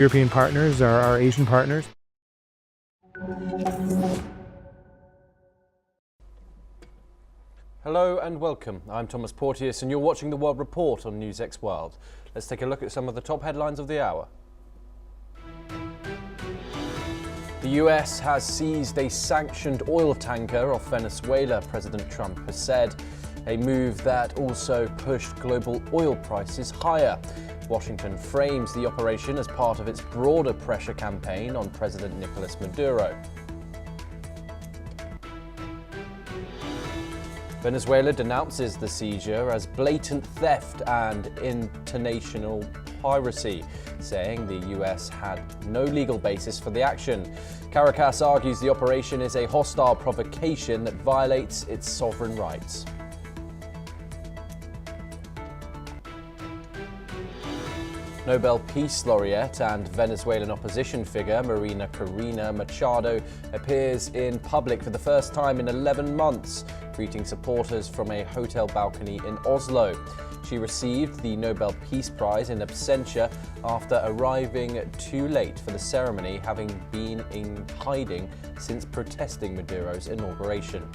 European partners, our Asian partners. Hello and welcome. I'm Thomas Porteous and you're watching The World Report on NewsX World. Let's take a look at some of the top headlines of the hour. The US has seized a sanctioned oil tanker off Venezuela, President Trump has said, a move that also pushed global oil prices higher. Washington frames the operation as part of its broader pressure campaign on President Nicolas Maduro. Venezuela denounces the seizure as blatant theft and international piracy, saying the US had no legal basis for the action. Caracas argues the operation is a hostile provocation that violates its sovereign rights. Nobel Peace Laureate and Venezuelan opposition figure Maria Corina Machado appears in public for the first time in 11 months, greeting supporters from a hotel balcony in Oslo. She received the Nobel Peace Prize in absentia after arriving too late for the ceremony, having been in hiding since protesting Maduro's inauguration.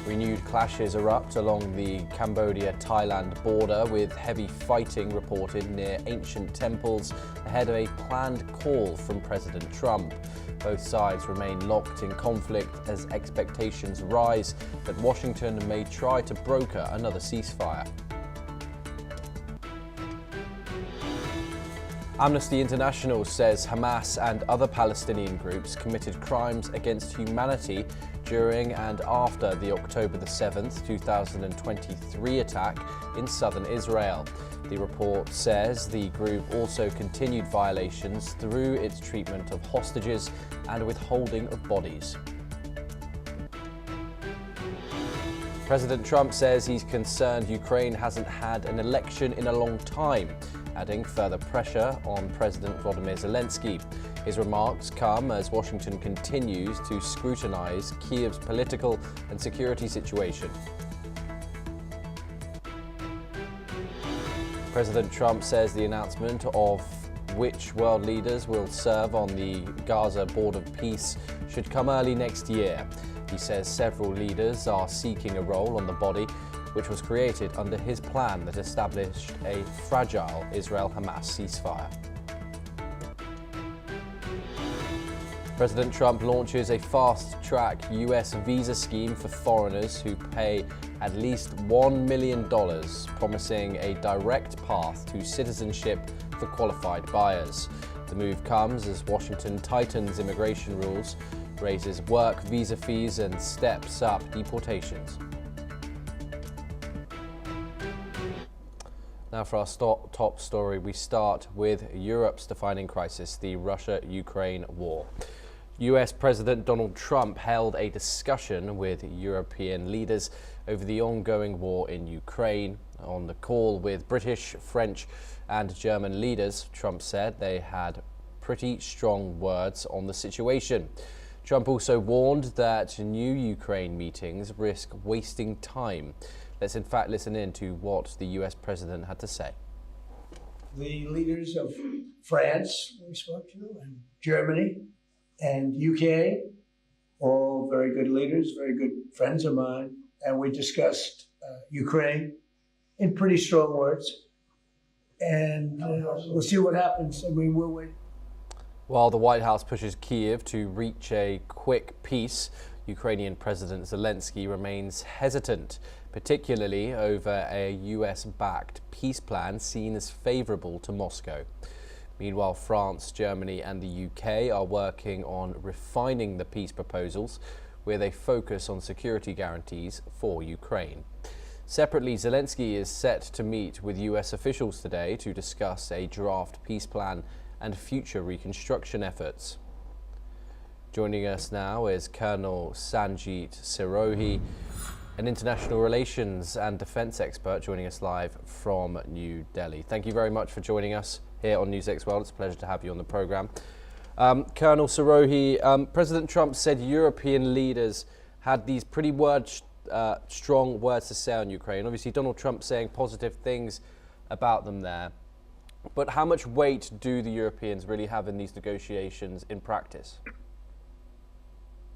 Renewed clashes erupt along the Cambodia-Thailand border, with heavy fighting reported near ancient temples ahead of a planned call from President Trump. Both sides remain locked in conflict as expectations rise that Washington may try to broker another ceasefire. Amnesty International says Hamas and other Palestinian groups committed crimes against humanity during and after the October 7th, 2023 attack in southern Israel. The report says the group also continued violations through its treatment of hostages and withholding of bodies. President Trump says he's concerned Ukraine hasn't had an election in a long time, adding further pressure on President Volodymyr Zelensky. His remarks come as Washington continues to scrutinize Kiev's political and security situation. President Trump says the announcement of which world leaders will serve on the Gaza Board of Peace should come early next year. He says several leaders are seeking a role on the body, which was created under his plan that established a fragile Israel-Hamas ceasefire. President Trump launches a fast-track US visa scheme for foreigners who pay at least $1 million, promising a direct path to citizenship for qualified buyers. The move comes as Washington tightens immigration rules, raises work visa fees, and steps up deportations. Now for our top story, we start with Europe's defining crisis, the Russia-Ukraine war. US President Donald Trump held a discussion with European leaders over the ongoing war in Ukraine. On the call with British, French and German leaders, Trump said they had pretty strong words on the situation. Trump also warned that new Ukraine meetings risk wasting time. Let's in fact listen in to what the US president had to say. The leaders of France, we spoke to, and Germany and UK, all very good leaders, very good friends of mine, and we discussed Ukraine in pretty strong words, and we'll see what happens. I mean, we'll wait. While the White House pushes Kyiv to reach a quick peace, Ukrainian President Zelensky remains hesitant, particularly over a US-backed peace plan seen as favorable to Moscow. Meanwhile, France, Germany and the UK are working on refining the peace proposals with a focus on security guarantees for Ukraine. Separately, Zelensky is set to meet with US officials today to discuss a draft peace plan and future reconstruction efforts. Joining us now is Colonel Sanjit Sirohi, an international relations and defense expert, joining us live from New Delhi. Thank you very much for joining us here on NewsX World. It's a pleasure to have you on the program. Colonel Sirohi, President Trump said European leaders had these pretty strong words to say on Ukraine. Obviously, Donald Trump saying positive things about them there. But how much weight do the Europeans really have in these negotiations in practice?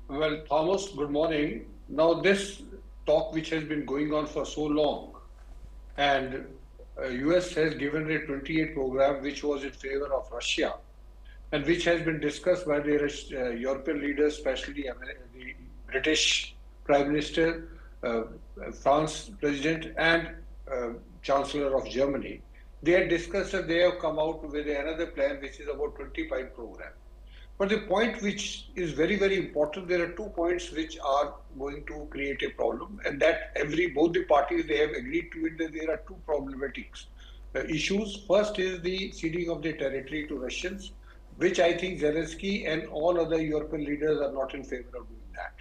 Well, Thomas, good morning. Now, this talk which has been going on for so long, and US has given a 28 program which was in favor of Russia, and which has been discussed by the European leaders, especially the British Prime Minister, France President, and Chancellor of Germany. They had discussed and they have come out with another plan which is about 25 program. But the point which is very, very important, there are 2 points which are going to create a problem, and that both the parties, they have agreed to it that there are 2 problematic issues. First is the ceding of the territory to Russians, which I think Zelensky and all other European leaders are not in favor of doing that.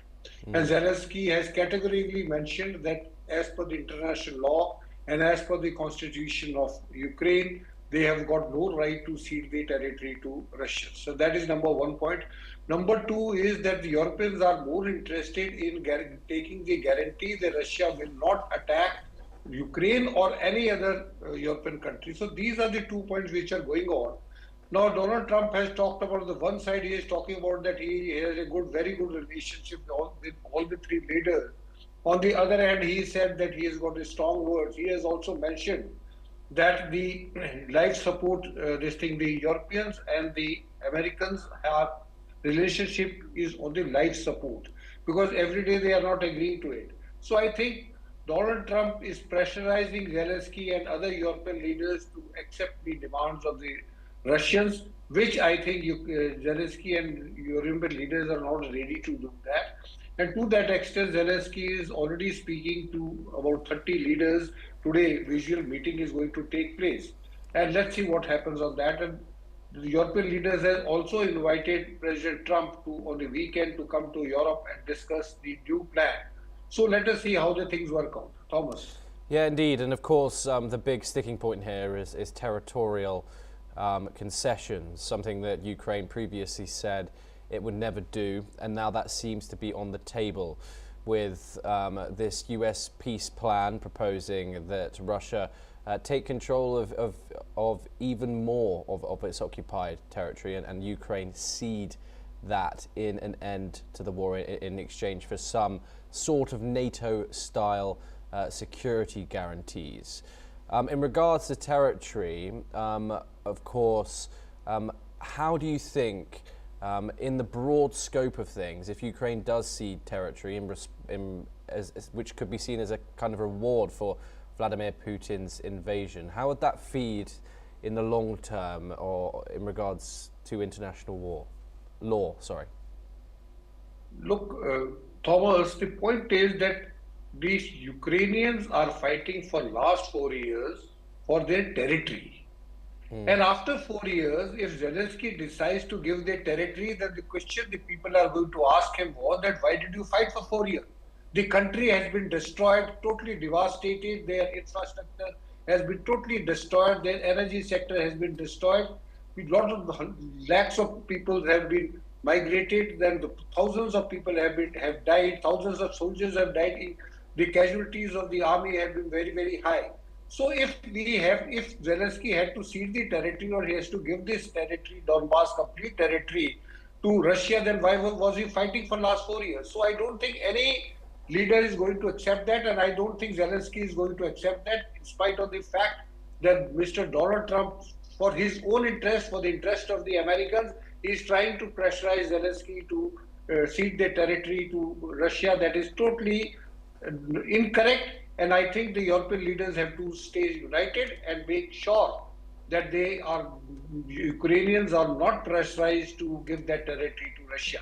And Zelensky has categorically mentioned that as per the international law and as per the constitution of Ukraine, they have got no right to cede the territory to Russia. So that is number 1 point. Number 2 is that the Europeans are more interested in taking the guarantee that Russia will not attack Ukraine or any other European country. So these are the 2 points which are going on. Now, Donald Trump has talked about the one side, he is talking about that he has a very good relationship with all the 3 leaders. On the other hand, he said that he has got a strong words. He has also mentioned that the life support, the Europeans and the Americans have relationship is on the life support, because every day they are not agreeing to it. So I think Donald Trump is pressurizing Zelensky and other European leaders to accept the demands of the Russians, which I think Zelensky and European leaders are not ready to do that. And to that extent, Zelensky is already speaking to about 30 leaders. Today, visual meeting is going to take place. And let's see what happens on that. And the European leaders have also invited President Trump on the weekend to come to Europe and discuss the new plan. So let us see how the things work out. Thomas. Yeah, indeed. And of course, the big sticking point here is territorial concessions, something that Ukraine previously said it would never do, and now that seems to be on the table with this US peace plan proposing that Russia take control of even more of its occupied territory, and Ukraine cede that in an end to the war in exchange for some sort of NATO-style security guarantees. In regards to territory, of course, how do you think, in the broad scope of things, if Ukraine does cede territory, which could be seen as a kind of reward for Vladimir Putin's invasion, how would that feed in the long term, or in regards to international law? Sorry. Look, Thomas, the point is that these Ukrainians are fighting for last 4 years for their territory. And after 4 years, if Zelensky decides to give their territory, then the question the people are going to ask him was that why did you fight for 4 years? The country has been destroyed, totally devastated, their infrastructure has been totally destroyed, their energy sector has been destroyed. A lot of lakhs of people have been migrated, then thousands of people have died, thousands of soldiers have died. The casualties of the army have been very, very high. So if Zelensky had to cede the territory, or he has to give this territory, Donbass complete territory, to Russia, then why was he fighting for last 4 years? So I don't think any leader is going to accept that, and I don't think Zelensky is going to accept that, in spite of the fact that Mr. Donald Trump, for his own interest, for the interest of the Americans, is trying to pressurize Zelensky to cede their territory to Russia. That is totally incorrect, and I think the European leaders have to stay united and make sure that Ukrainians are not pressurized to give that territory to Russia.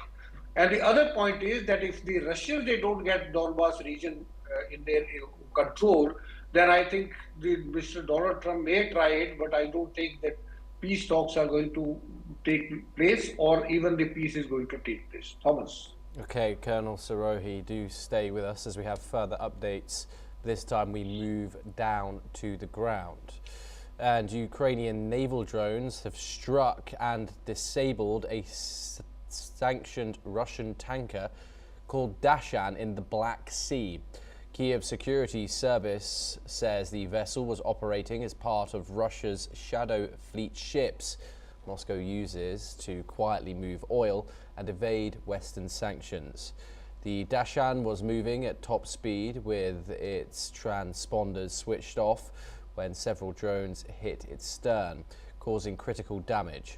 And the other point is that if the Russians, they don't get Donbass region in their control, then I think Mr. Donald Trump may try it, but I don't think that peace talks are going to take place, or even the peace is going to take place. Thomas. Okay, Colonel Sirohi, do stay with us as we have further updates. This time we move down to the ground. And Ukrainian naval drones have struck and disabled a sanctioned Russian tanker called Dashan in the Black Sea. Kiev Security Service says the vessel was operating as part of Russia's Shadow Fleet ships Moscow uses to quietly move oil and evade Western sanctions. The Dashan was moving at top speed with its transponders switched off when several drones hit its stern, causing critical damage.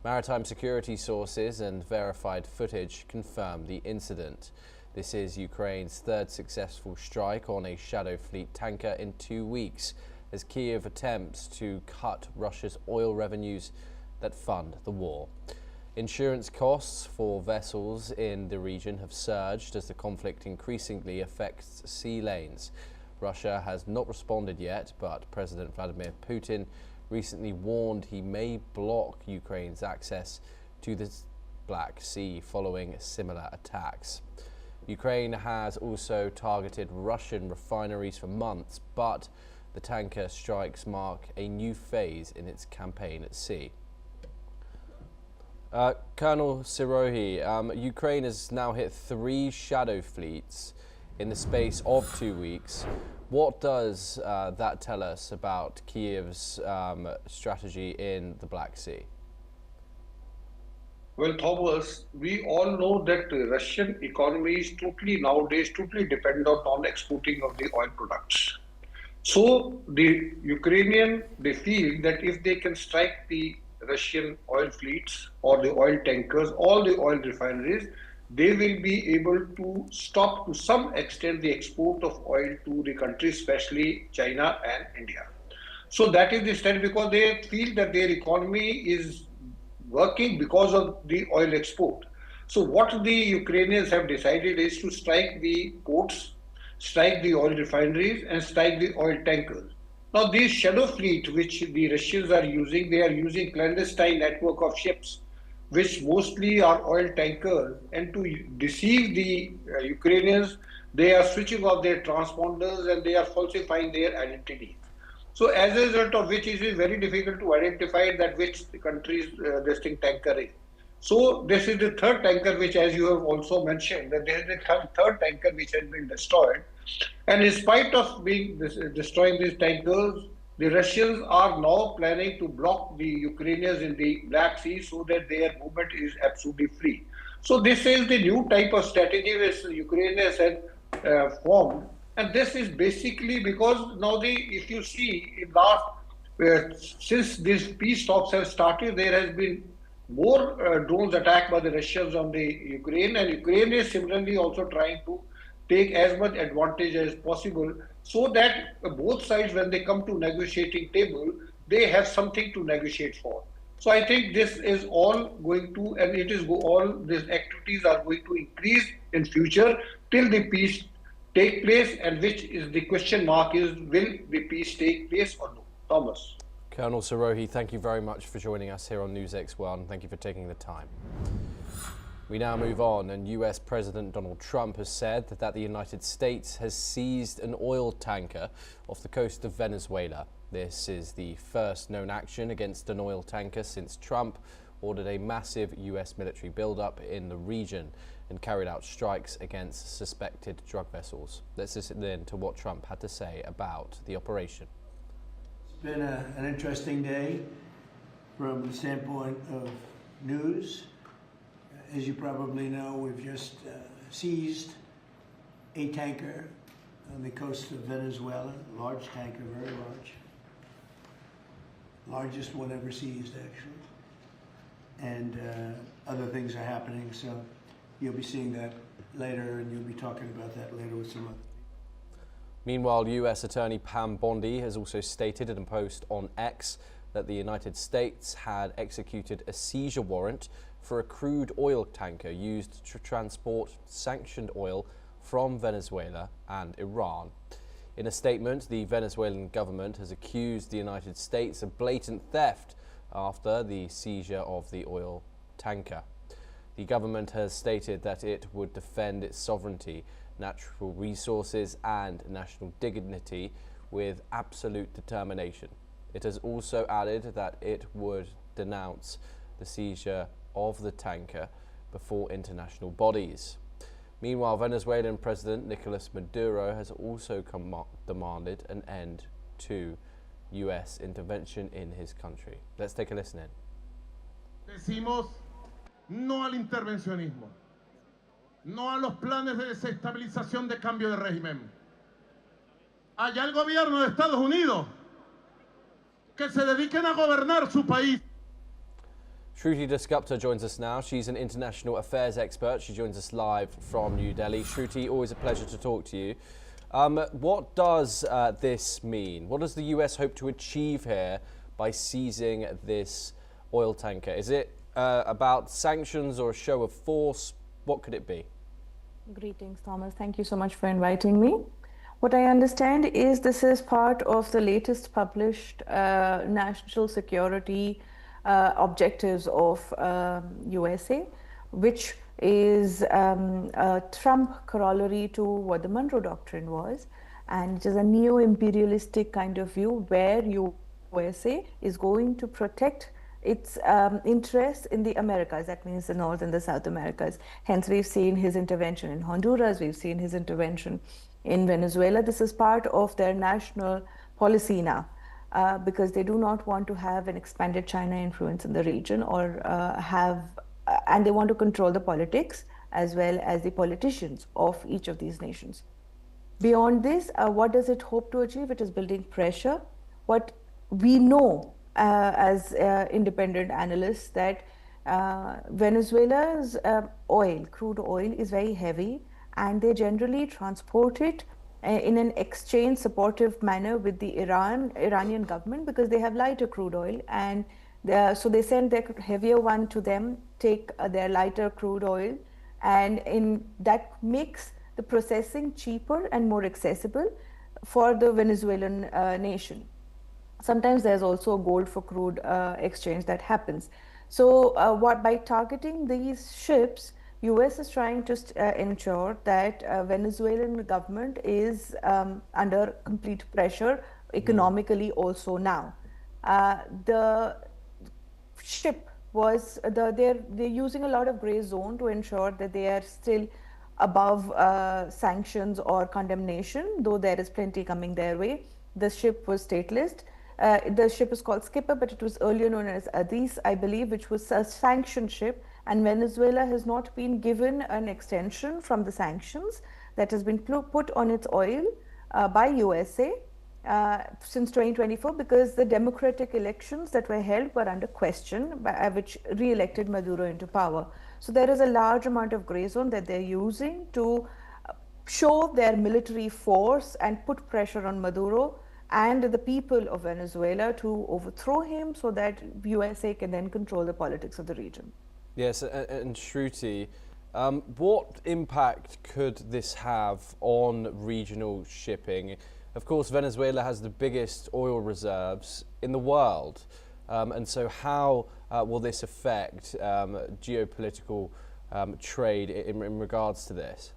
Maritime security sources and verified footage confirm the incident. This is Ukraine's third successful strike on a Shadow Fleet tanker in 2 weeks, as Kiev attempts to cut Russia's oil revenues that fund the war. Insurance costs for vessels in the region have surged as the conflict increasingly affects sea lanes. Russia has not responded yet, but President Vladimir Putin recently warned he may block Ukraine's access to the Black Sea following similar attacks. Ukraine has also targeted Russian refineries for months, but the tanker strikes mark a new phase in its campaign at sea. Colonel Sirohi, Ukraine has now hit 3 shadow fleets in the space of 2 weeks. What does that tell us about Kiev's strategy in the Black Sea? Well, Thomas, we all know that the Russian economy is nowadays totally dependent on exporting of the oil products. So the Ukrainian, they feel that if they can strike the Russian oil fleets or the oil tankers, all the oil refineries, they will be able to stop to some extent the export of oil to the countries, especially China and India. So that is the stand, because they feel that their economy is working because of the oil export. So what the Ukrainians have decided is to strike the ports, strike the oil refineries, and strike the oil tankers. Now these shadow fleet which the Russians are using, they are using clandestine network of ships, which mostly are oil tankers, and to deceive the Ukrainians, they are switching off their transponders and they are falsifying their identity. So as a result of which it is very difficult to identify that which country's this tanker is. So this is the third tanker which, as you have also mentioned, that there is the third tanker which has been destroyed. And in spite of destroying these tankers, the Russians are now planning to block the Ukrainians in the Black Sea so that their movement is absolutely free. So this is the new type of strategy which Ukrainians have formed. And this is basically because now if you see in last, since these peace talks have started, there has been more drones attacked by the Russians on the Ukraine, and Ukraine is similarly also trying to take as much advantage as possible so that both sides, when they come to negotiating table, they have something to negotiate for. So I think this is all going to, and it is all these activities are going to increase in future till the peace take place, and which is the question mark is, will the peace take place or no? Thomas. Colonel Sirohi, thank you very much for joining us here on News X1. Thank you for taking the time. We now move on, and US President Donald Trump has said that the United States has seized an oil tanker off the coast of Venezuela. This is the first known action against an oil tanker since Trump ordered a massive US military buildup in the region and carried out strikes against suspected drug vessels. Let's listen in to what Trump had to say about the operation. It's been an interesting day from the standpoint of news. As you probably know, we've just seized a tanker on the coast of Venezuela, large tanker, very large. Largest one ever seized, actually. And other things are happening, so you'll be seeing that later, and you'll be talking about that later with some other. Meanwhile, US Attorney Pam Bondi has also stated in a post on X that the United States had executed a seizure warrant for a crude oil tanker used to transport sanctioned oil from Venezuela and Iran. In a statement, the Venezuelan government has accused the United States of blatant theft after the seizure of the oil tanker. The government has stated that it would defend its sovereignty, natural resources and national dignity with absolute determination. It has also added that it would denounce the seizure of the tanker before international bodies. Meanwhile, Venezuelan President Nicolas Maduro has also demanded an end to US intervention in his country. Let's take a listen in. Decimos no al intervencionismo, no a los planes de desestabilización de cambio de régimen. Allá el gobierno de Estados Unidos, que se dediquen a gobernar su país. Shruti Dasgupta joins us now. She's an international affairs expert. She joins us live from New Delhi. Shruti, always a pleasure to talk to you. What does this mean? What does the US hope to achieve here by seizing this oil tanker? Is it about sanctions or a show of force? What could it be? Greetings, Thomas. Thank you so much for inviting me. What I understand is this is part of the latest published national security objectives of USA, which is a Trump corollary to what the Monroe Doctrine was. And it is a neo-imperialistic kind of view where USA is going to protect its interests in the Americas, that means the North and the South Americas. Hence, we've seen his intervention in Honduras, we've seen his intervention in Venezuela. This is part of their national policy now, because they do not want to have an expanded China influence in the region or and they want to control the politics as well as the politicians of each of these nations. Beyond this, what does it hope to achieve? It is building pressure. What we know as independent analysts that Venezuela's crude oil is very heavy, and they generally transport it in an exchange supportive manner with the Iranian government, because they have lighter crude oil, and so they send their heavier one to them, take their lighter crude oil, and that makes the processing cheaper and more accessible for the Venezuelan nation. Sometimes there's also a gold for crude exchange that happens. So by targeting these ships, US is trying to ensure that Venezuelan government is under complete pressure economically also now. The ship was, they're using a lot of gray zone to ensure that they are still above sanctions or condemnation, though there is plenty coming their way. The ship was stateless. The ship is called Skipper, but it was earlier known as Addis, I believe, which was a sanctioned ship, and Venezuela has not been given an extension from the sanctions that has been put on its oil by USA since 2024, because the democratic elections that were held were under question, which re-elected Maduro into power. So there is a large amount of gray zone that they're using to show their military force and put pressure on Maduro and the people of Venezuela to overthrow him, so that USA can then control the politics of the region. Yes, and Shruti, what impact could this have on regional shipping? Of course, Venezuela has the biggest oil reserves in the world, and so how will this affect geopolitical trade in regards to this?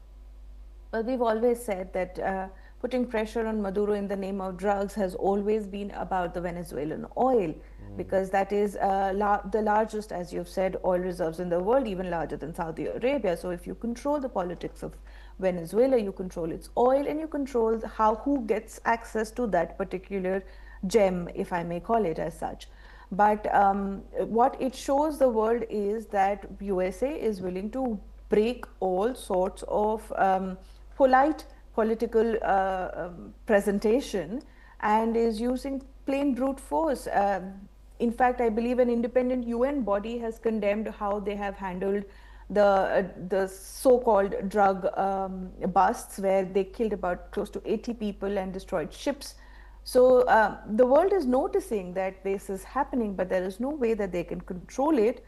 Well, we've always said that putting pressure on Maduro in the name of drugs has always been about the Venezuelan oil, because that is the largest, as you've said, oil reserves in the world, even larger than Saudi Arabia. So if you control the politics of Venezuela, you control its oil, and you control who gets access to that particular gem, if I may call it as such. But what it shows the world is that USA is willing to break all sorts of polite political presentation and is using plain brute force. In fact, I believe an independent UN body has condemned how they have handled the so-called drug busts, where they killed about close to 80 people and destroyed ships. So the world is noticing that this is happening, but there is no way that they can control it.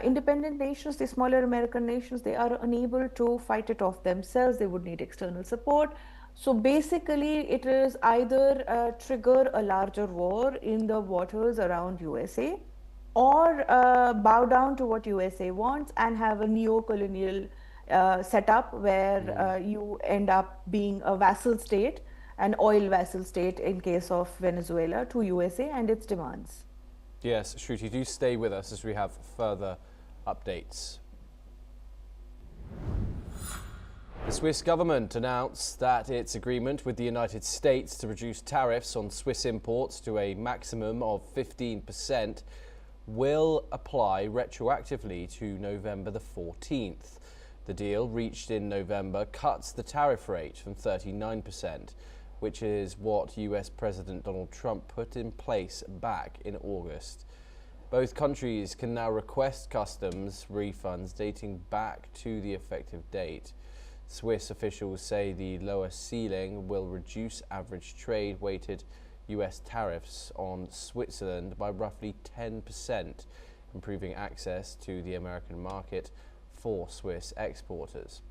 Independent nations, the smaller American nations, they are unable to fight it off themselves. They would need external support. So basically, it is either trigger a larger war in the waters around USA, or bow down to what USA wants and have a neo-colonial setup where you end up being a vassal state, an oil vassal state in case of Venezuela, to USA and its demands. Yes, Shruti, do stay with us as we have further updates. The Swiss government announced that its agreement with the United States to reduce tariffs on Swiss imports to a maximum of 15% will apply retroactively to November the 14th. The deal, reached in November, cuts the tariff rate from 39%, which is what US President Donald Trump put in place back in August. Both countries can now request customs refunds dating back to the effective date. Swiss officials say the lower ceiling will reduce average trade-weighted US tariffs on Switzerland by roughly 10%, improving access to the American market for Swiss exporters.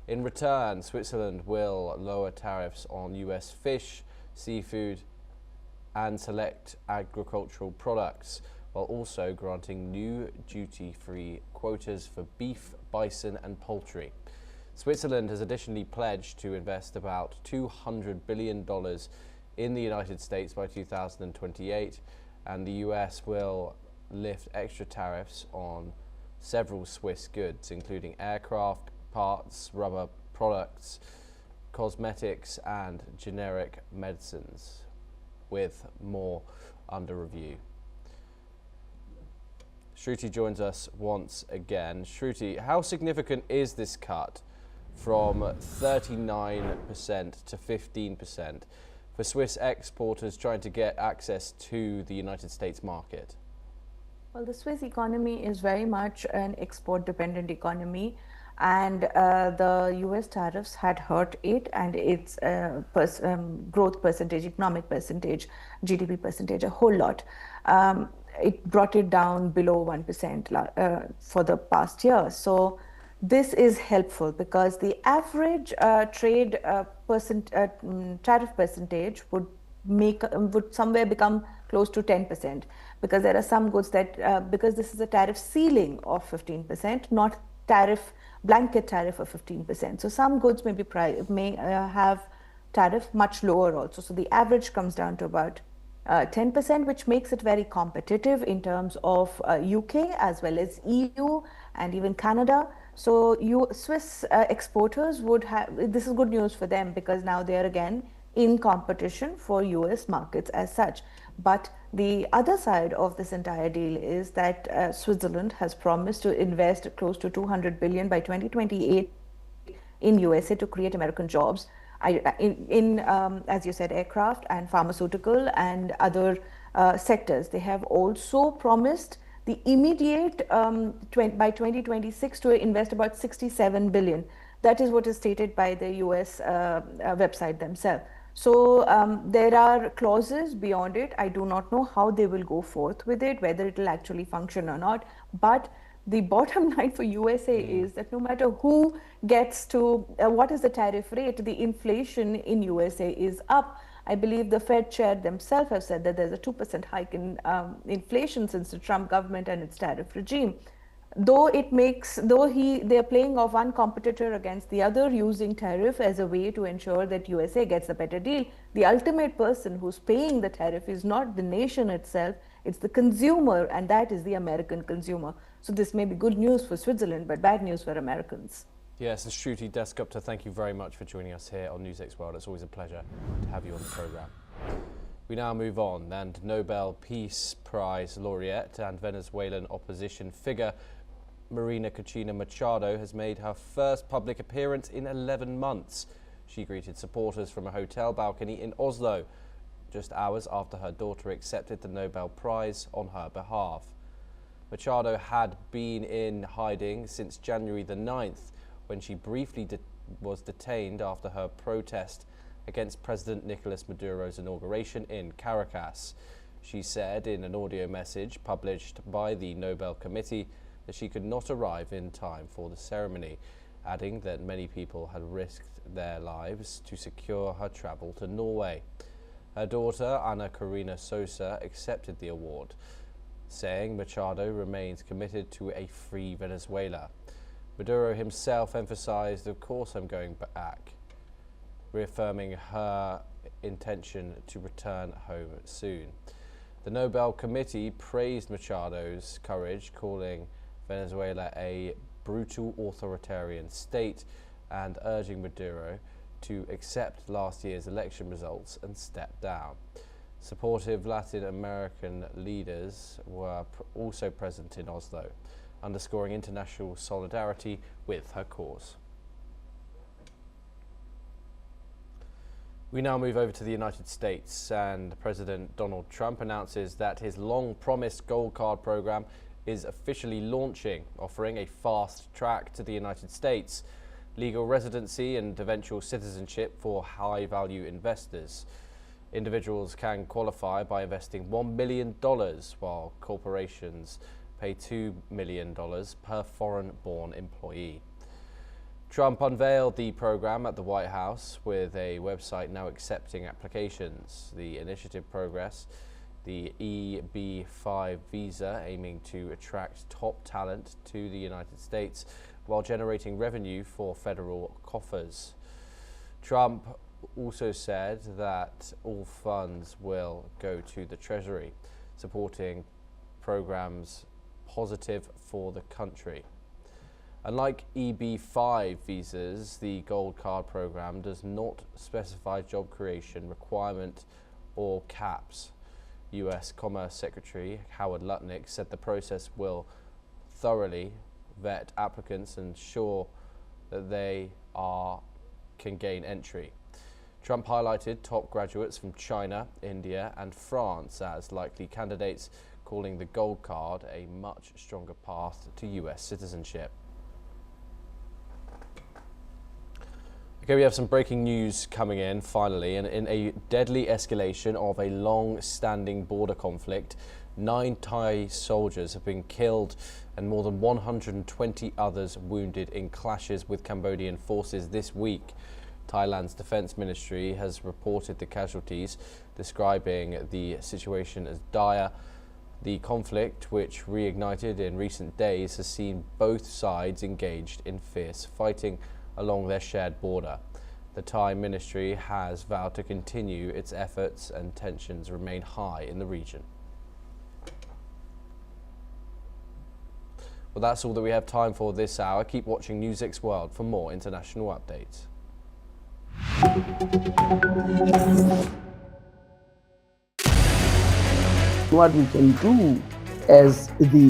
In return, Switzerland will lower tariffs on US fish, seafood, and select agricultural products, while also granting new duty-free quotas for beef, bison, and poultry. Switzerland has additionally pledged to invest about $200 billion in the United States by 2028, and the US will lift extra tariffs on several Swiss goods, including aircraft parts, rubber products, cosmetics, and generic medicines, with more under review. Shruti joins us once again. Shruti, how significant is this cut from 39% to 15% for Swiss exporters trying to get access to the United States market? Well, the Swiss economy is very much an export-dependent economy, and the US tariffs had hurt it and its growth percentage, economic percentage, GDP percentage, a whole lot. It brought it down below 1% for the past year. So this is helpful because the average tariff percentage would somewhere become close to 10%, because there are some goods that because this is a tariff ceiling of 15%, not blanket tariff of 15%. So some goods may have tariff much lower also. So the average comes down to about 10%, which makes it very competitive in terms of UK as well as EU and even Canada. So Swiss exporters would have, this is good news for them, because now they are again in competition for US markets as such. But the other side of this entire deal is that Switzerland has promised to invest close to $200 billion by 2028 in USA to create American jobs. As you said, aircraft and pharmaceutical and other sectors. They have also promised the immediate by 2026 to invest about $67 billion. That is what is stated by the US website themselves. So there are clauses beyond it. I do not know how they will go forth with it, whether it will actually function or not. But the bottom line for USA is that no matter who gets to what is the tariff rate, the inflation in USA is up. I believe the Fed chair themselves have said that there's a 2% hike in inflation since the Trump government and its tariff regime. They're playing off one competitor against the other using tariff as a way to ensure that USA gets a better deal. The ultimate person who's paying the tariff is not the nation itself, it's the consumer, and that is the American consumer. So this may be good news for Switzerland, but bad news for Americans. Yes, and Shruti Dasgupta, thank you very much for joining us here on NewsX World. It's always a pleasure to have you on the programme. We now move on, and Nobel Peace Prize laureate and Venezuelan opposition figure Marina Cortina Machado has made her first public appearance in 11 months. She greeted supporters from a hotel balcony in Oslo, just hours after her daughter accepted the Nobel Prize on her behalf. Machado had been in hiding since January the 9th, when she briefly was detained after her protest against President Nicolas Maduro's inauguration in Caracas. She said in an audio message published by the Nobel Committee that she could not arrive in time for the ceremony, adding that many people had risked their lives to secure her travel to Norway. Her daughter, Ana Karina Sosa, accepted the award, saying Machado remains committed to a free Venezuela. Maduro himself emphasized, "Of course I'm going back," reaffirming her intention to return home soon. The Nobel Committee praised Machado's courage, calling Venezuela a brutal authoritarian state and urging Maduro to accept last year's election results and step down. Supportive Latin American leaders were also present in Oslo, underscoring international solidarity with her cause. We now move over to the United States, and President Donald Trump announces that his long-promised Gold Card program is officially launching, offering a fast track to the United States, legal residency and eventual citizenship for high-value investors. Individuals can qualify by investing $1 million, while corporations pay $2 million per foreign-born employee. Trump unveiled the program at the White House with a website now accepting applications. The initiative progress the EB-5 visa, aiming to attract top talent to the United States while generating revenue for federal coffers. Trump also said that all funds will go to the Treasury, supporting programs positive for the country. Unlike EB-5 visas, the Gold Card program does not specify job creation requirement or caps. U.S. Commerce Secretary Howard Lutnick said the process will thoroughly vet applicants and ensure that they can gain entry. Trump highlighted top graduates from China, India and France as likely candidates, calling the Gold Card a much stronger path to U.S. citizenship. Okay, we have some breaking news coming in finally, and in a deadly escalation of a long-standing border conflict, 9 Thai soldiers have been killed and more than 120 others wounded in clashes with Cambodian forces this week. Thailand's defense ministry has reported the casualties, describing the situation as dire. The conflict, which reignited in recent days, has seen both sides engaged in fierce fighting along their shared border. The Thai ministry has vowed to continue its efforts, and tensions remain high in the region. Well, that's all that we have time for this hour. Keep watching News 6 World for more international updates. What we can do as the